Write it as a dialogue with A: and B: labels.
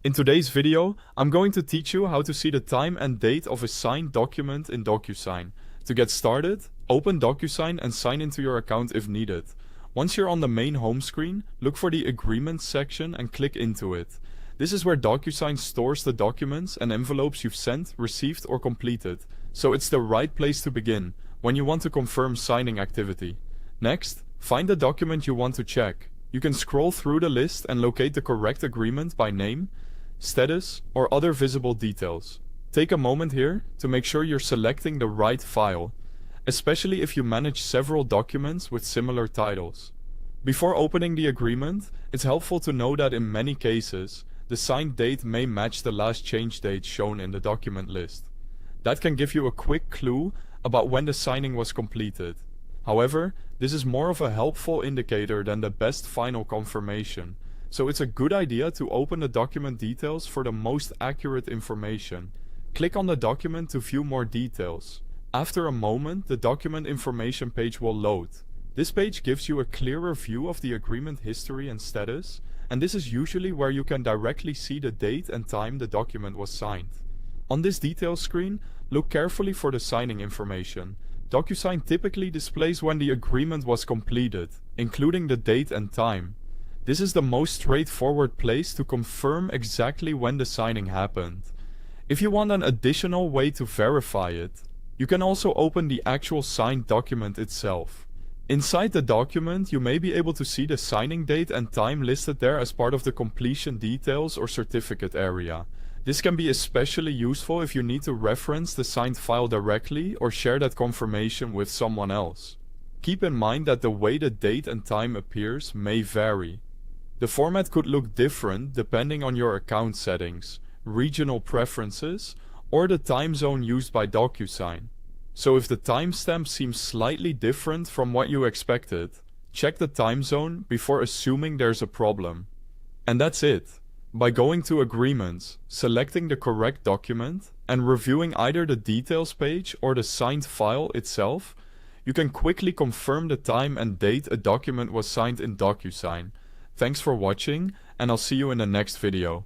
A: In today's video, I'm going to teach you how to see the time and date of a signed document in DocuSign. To get started, open DocuSign and sign into your account if needed. Once you're on the main home screen, look for the Agreements section and click into it. This is where DocuSign stores the documents and envelopes you've sent, received, or completed, so it's the right place to begin when you want to confirm signing activity. Next, find the document you want to check. You can scroll through the list and locate the correct agreement by name, status, or other visible details. Take a moment here to make sure you're selecting the right file, especially if you manage several documents with similar titles. Before opening the agreement, it's helpful to know that in many cases, the signed date may match the last change date shown in the document list. That can give you a quick clue about when the signing was completed. However, this is more of a helpful indicator than the best final confirmation, so it's a good idea to open the document details for the most accurate information. Click on the document to view more details. After a moment, the document information page will load. This page gives you a clearer view of the agreement history and status, and this is usually where you can directly see the date and time the document was signed. On this details screen, look carefully for the signing information. DocuSign typically displays when the agreement was completed, including the date and time. This is the most straightforward place to confirm exactly when the signing happened. If you want an additional way to verify it, you can also open the actual signed document itself. Inside the document, you may be able to see the signing date and time listed there as part of the completion details or certificate area. This can be especially useful if you need to reference the signed file directly or share that confirmation with someone else. Keep in mind that the way the date and time appears may vary. The format could look different depending on your account settings, regional preferences, or the time zone used by DocuSign. So if the timestamp seems slightly different from what you expected, check the time zone before assuming there's a problem. And that's it. By going to Agreements, selecting the correct document, and reviewing either the details page or the signed file itself, you can quickly confirm the time and date a document was signed in DocuSign. Thanks for watching, and I'll see you in the next video.